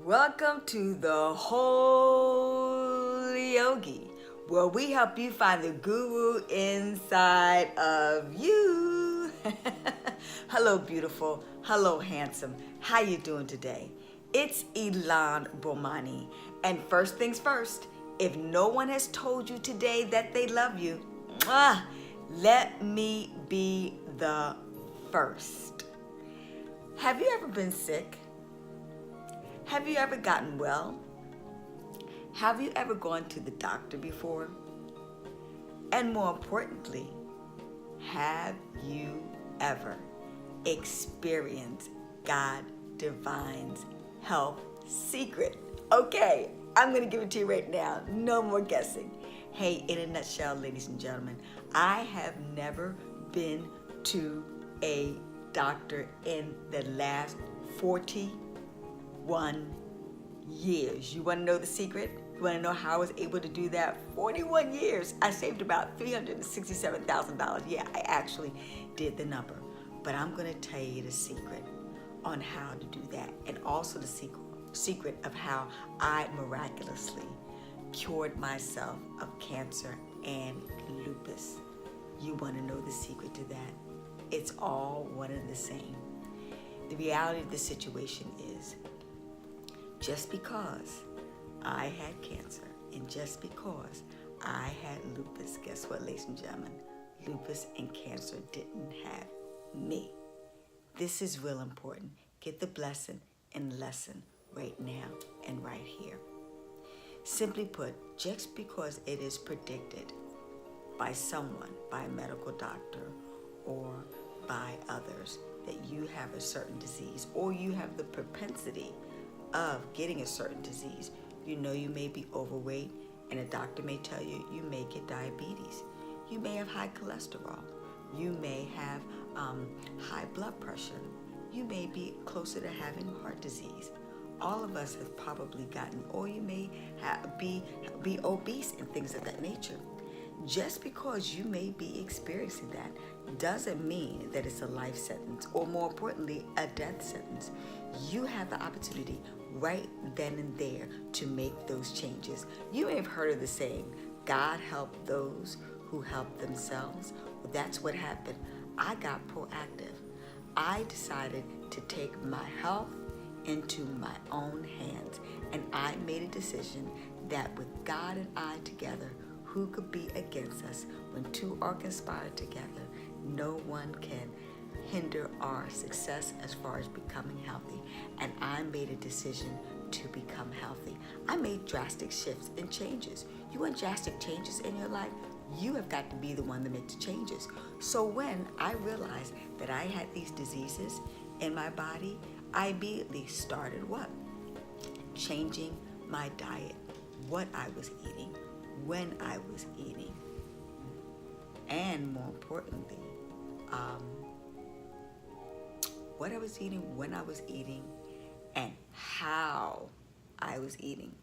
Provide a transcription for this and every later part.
Welcome to the Holy Yogi, where we help you find the guru inside of you. Hello, beautiful. Hello, handsome. How you doing today? It's Ilan Bomani. And first things first, if no one has told you today that they love you, let me be the first. Have you ever been sick? Have you ever gotten well? Have you ever gone to the doctor before? And more importantly, have you ever experienced God Divine's health secret? Okay, I'm gonna give it to you right now. No more guessing. Hey, in a nutshell, ladies and gentlemen, I have never been to a doctor in the last 41 years. You want to know the secret? You want to know how I was able to do that? 41 years. I saved about $367,000. Yeah, I actually did the number. But I'm going to tell you the secret on how to do that, and also the secret of how I miraculously cured myself of cancer and lupus. You want to know the secret to that? It's all one and the same. The reality of the situation is, just because I had cancer and just because I had lupus, guess what, ladies and gentlemen? Lupus and cancer didn't have me. This is real important. Get the blessing and lesson right now and right here. Simply put, just because it is predicted by someone, by a medical doctor or by others, that you have a certain disease or you have the propensity of getting a certain disease. You know you may be overweight, and a doctor may tell you you may get diabetes. You may have high cholesterol. You may have high blood pressure. You may be closer to having heart disease. All of us have probably gotten, or you may be obese and things of that nature. Just because you may be experiencing that doesn't mean that it's a life sentence, or more importantly, a death sentence. You have the opportunity right then and there to make those changes. You may have heard of the saying, God help those who help themselves. Well, that's what happened. I got proactive. I decided to take my health into my own hands, and I made a decision that with God and I together, who could be against us? When two are conspired together, no one can hinder our success as far as becoming healthy. And I made a decision to become healthy. I made drastic shifts and changes. You want drastic changes in your life? You have got to be the one to make the changes. So when I realized that I had these diseases in my body, I immediately started what? Changing my diet, what I was eating, when I was eating, and more importantly, what I was eating, when I was eating, and how I was eating.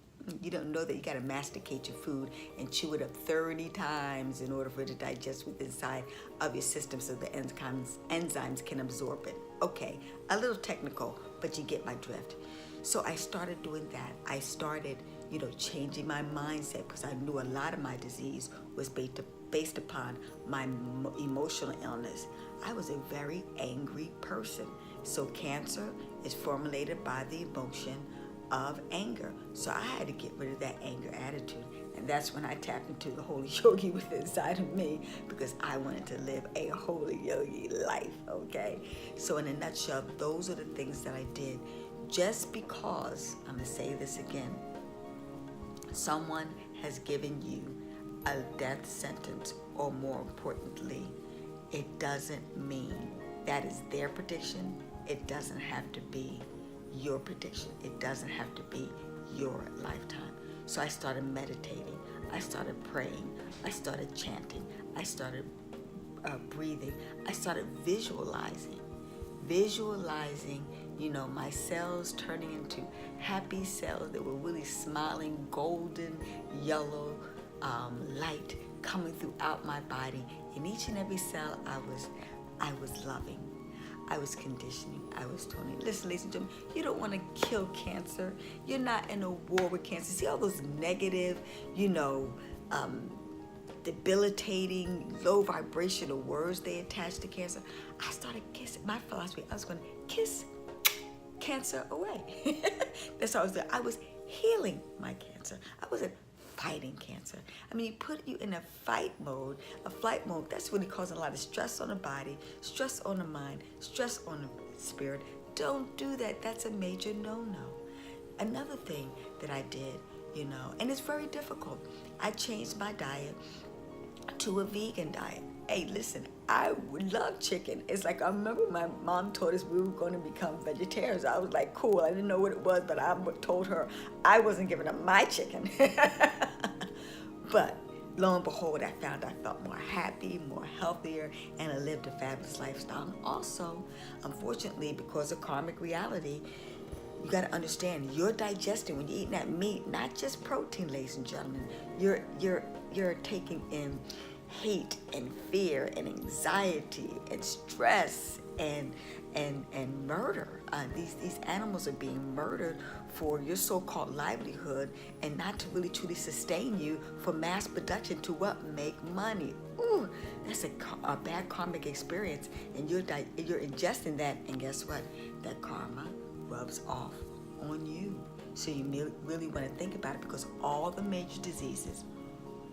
You don't know that you got to masticate your food and chew it up 30 times in order for it to digest with inside of your system so the enzymes can absorb it. Okay, a little technical, but you get my drift. So I started doing that. I started, changing my mindset, because I knew a lot of my disease was based upon my emotional illness. I was a very angry person. So cancer is formulated by the emotion of anger. So I had to get rid of that anger attitude. And that's when I tapped into the Holy Yogi within inside of me, because I wanted to live a Holy Yogi life, okay? So in a nutshell, those are the things that I did. Just because, I'm gonna say this again, someone has given you a death sentence, or more importantly, it doesn't mean that is their prediction. It doesn't have to be your prediction. It doesn't have to be your lifetime. So I started meditating. I started praying. I started chanting. I started breathing. I started visualizing, my cells turning into happy cells that were really smiling, golden, yellow light coming throughout my body. In each and every cell, I was loving. I was conditioning. I was toning. Listen, ladies and gentlemen, you don't want to kill cancer. You're not in a war with cancer. See all those negative, debilitating, low vibrational words they attach to cancer. I started kissing. My philosophy, I was going to kiss cancer away. That's how I was doing. I was healing my cancer. I wasn't fighting cancer. I mean, you put you in a flight mode, that's really causing a lot of stress on the body, stress on the mind, stress on the spirit. Don't do that. That's a major no-no. Another thing that I did, and it's very difficult, I changed my diet to a vegan diet. Hey, listen, I love chicken. It's like, I remember my mom told us we were going to become vegetarians. I was like, cool. I didn't know what it was, but I told her I wasn't giving up my chicken. But lo and behold, I found I felt more happy, more healthier, and I lived a fabulous lifestyle. And also, unfortunately, because of karmic reality, you got to understand, you're digesting when you're eating that meat, not just protein, ladies and gentlemen. You're taking in hate and fear and anxiety and stress and murder. These animals are being murdered for your so-called livelihood and not to really truly sustain you for mass production to what? Make money. Ooh, that's a bad karmic experience, and you're ingesting that, and guess what? That karma rubs off on you. So you really want to think about it, because all the major diseases,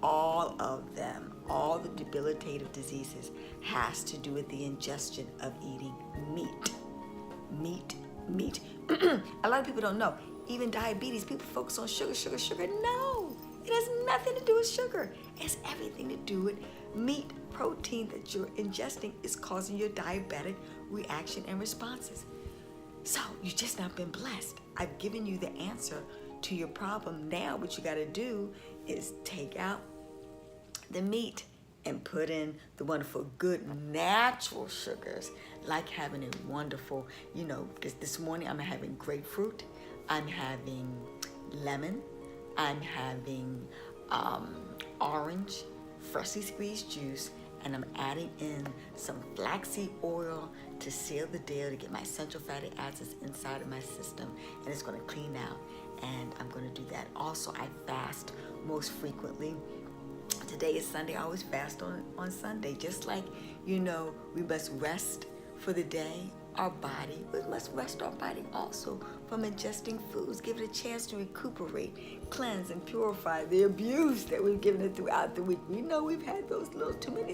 all of them, all the debilitative diseases has to do with the ingestion of eating meat. Meat. A lot of people don't know. Even diabetes, people focus on sugar. No, it has nothing to do with sugar. It has everything to do with meat. Protein that you're ingesting is causing your diabetic reaction and responses. So you've just not been blessed. I've given you the answer to your problem. Now what you got to do is take out the meat and put in the wonderful, good, natural sugars, like having a wonderful, this morning I'm having grapefruit, I'm having lemon, I'm having orange, freshly squeezed juice, and I'm adding in some flaxseed oil to seal the deal, to get my essential fatty acids inside of my system, and it's going to clean out, and I'm going to do that. Also, I fast most frequently. Today is Sunday. I always fast on Sunday. Just like, we must rest for the day, we must rest our body also from ingesting foods. Give it a chance to recuperate, cleanse, and purify the abuse that we've given it throughout the week. We know we've had those little too many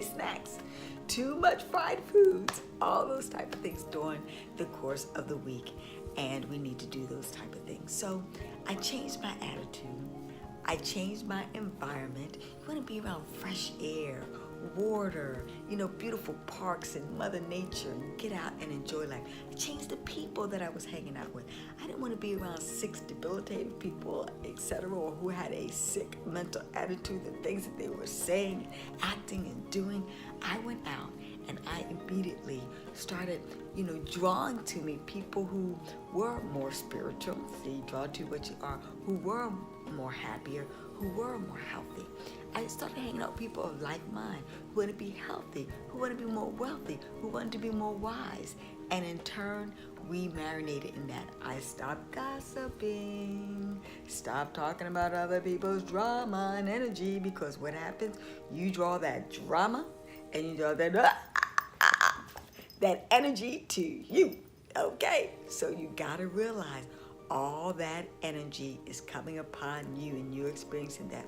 snacks, too much fried foods, all those type of things during the course of the week, and we need to do those type of things. So I changed my attitude. I changed my environment. You want to be around fresh air, water, beautiful parks and Mother Nature, and get out and enjoy life. I changed the people that I was hanging out with. I didn't want to be around sick, debilitated people, etc., or who had a sick mental attitude, the things that they were saying, acting, and doing. I went out and I immediately started, drawing to me people who were more spiritual. See, draw to what you are, who were more happier, who were more healthy. I started hanging out with people of like mind, who want to be healthy, who want to be more wealthy, who wanted to be more wise. And in turn, we marinated in that. I stopped gossiping, stopped talking about other people's drama and energy, because what happens? You draw that drama and you draw that energy to you. Okay? So you gotta realize all that energy is coming upon you, and you're experiencing that.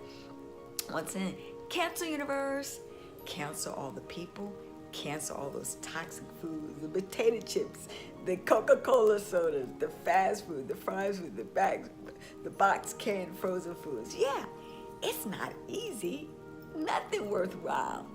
Once in, cancel universe, cancel all the people, cancel all those toxic foods, the potato chips, the Coca-Cola sodas, the fast food, the fried food, the box canned frozen foods. Yeah, it's not easy. Nothing worthwhile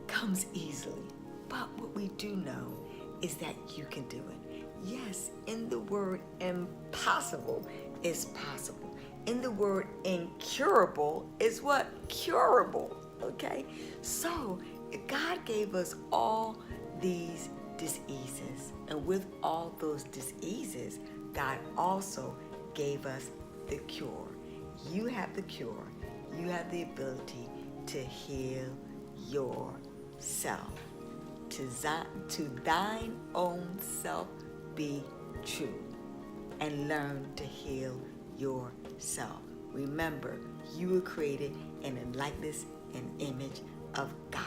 comes easily. But what we do know is that you can do it. Yes, in the word impossible is possible. In the word incurable is what? Curable. Okay? So God gave us all these diseases. And with all those diseases, God also gave us the cure. You have the cure. You have the ability to heal yourself. to thine own self be true, and learn to heal yourself. Remember, you were created in the likeness and image of God.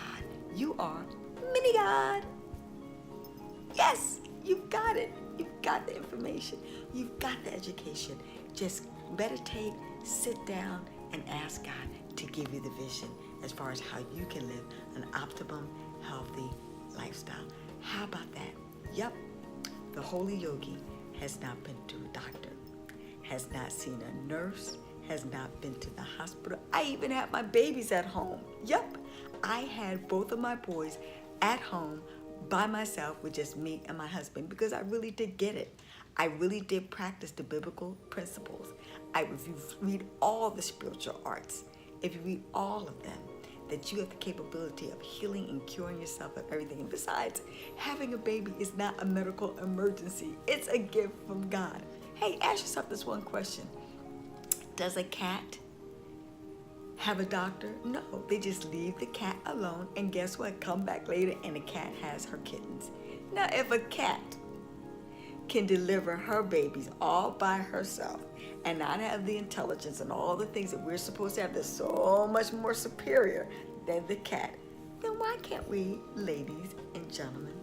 You are mini God. Yes, you've got it. You've got the information. You've got the education. Just meditate, sit down, and ask God to give you the vision as far as how you can live an optimum, healthy lifestyle. How about that? Yep, the holy Yogi has not been to a doctor, has not seen a nurse, has not been to the hospital. I even had my babies at home. Yep, I had both of my boys at home by myself with just me and my husband because I really did get it. I really did practice the biblical principles. If you read all the spiritual arts, if you read all of them, that you have the capability of healing and curing yourself of everything. And besides, having a baby is not a medical emergency. It's a gift from God. Hey, ask yourself this one question. Does a cat have a doctor? No, they just leave the cat alone, and guess what? Come back later and the cat has her kittens. Now, if a cat can deliver her babies all by herself and not have the intelligence and all the things that we're supposed to have that's so much more superior than the cat, then why can't we, ladies and gentlemen?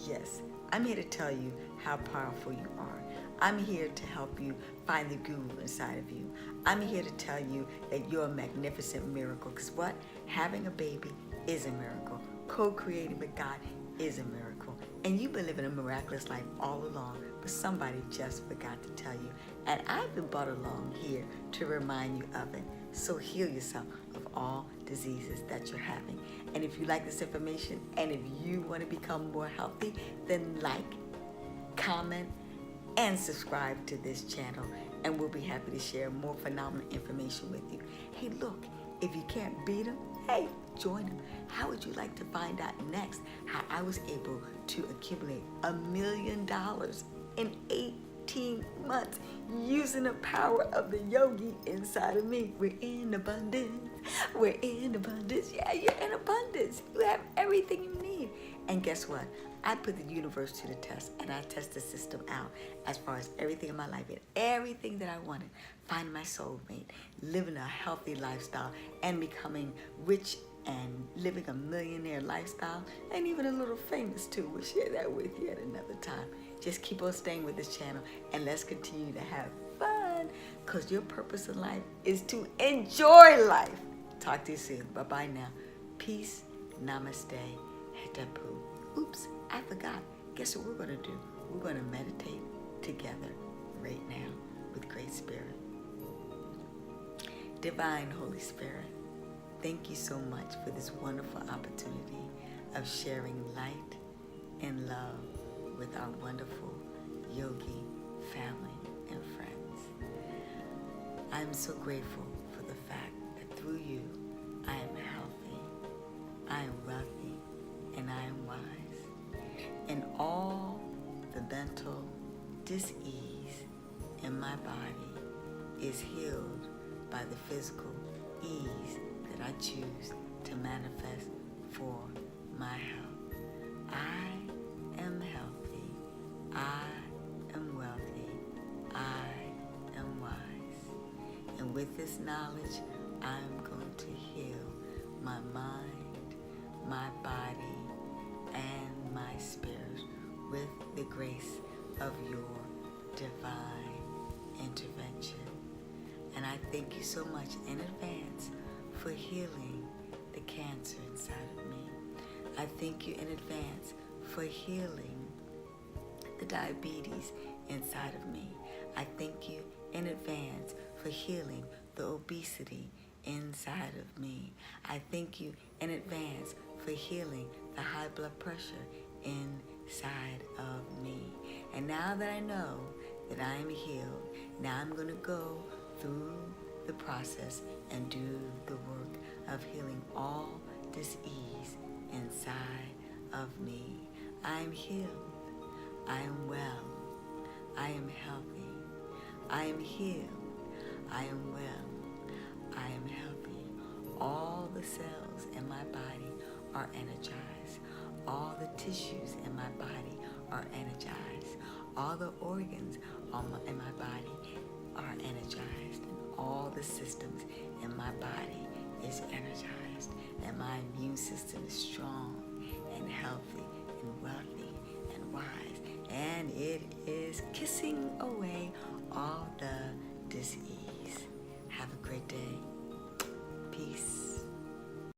Yes, I'm here to tell you how powerful you are. I'm here to help you find the guru inside of you. I'm here to tell you that you're a magnificent miracle. Because what? Having a baby is a miracle. Co-creating with God is a miracle. And you've been living a miraculous life all along, but somebody just forgot to tell you. And I've been brought along here to remind you of it. So heal yourself of all diseases that you're having. And if you like this information, and if you want to become more healthy, then like, comment, and subscribe to this channel, and we'll be happy to share more phenomenal information with you. Hey, look, if you can't beat them, hey, join them. How would you like to find out next how I was able to accumulate $1 million in 18 months using the power of the Yogi inside of me? We're in abundance. We're in abundance. Yeah, you're in abundance. You have everything you need. And guess what? I put the universe to the test, and I test the system out as far as everything in my life and everything that I wanted. Finding my soulmate, living a healthy lifestyle, and becoming rich and living a millionaire lifestyle, and even a little famous too. We'll share that with you at another time. Just keep on staying with this channel, and let's continue to have fun, because your purpose in life is to enjoy life. Talk to you soon. Bye-bye now. Peace. Namaste. Hetapu. Oops, I forgot. Guess what we're going to do? We're going to meditate together right now with Great Spirit. Divine Holy Spirit, thank you so much for this wonderful opportunity of sharing light and love with our wonderful Yogi family and friends. I'm so grateful for the fact that through you, I am healthy, I am wealthy, and I am wise. And all the mental dis-ease in my body is healed by the physical ease that I choose to manifest for my health. I am healthy. I am wealthy. I am wise. And with this knowledge, I'm going to heal my mind, my body, and my spirit with the grace of your divine intervention. And I thank you so much in advance for healing the cancer inside of me. I thank you in advance for healing the diabetes inside of me. I thank you in advance for healing the obesity inside of me. I thank you in advance for healing the high blood pressure inside of me. And now that I know that I am healed, now I'm going to go through the process and do the work of healing all dis-ease inside of me. I am healed. I am well. I am healthy. I am healed. I am well. I am healthy. All the cells in my body are energized. All the tissues in my body are energized. All the organs in my body are energized. And all the systems in my body is energized. And my immune system is strong.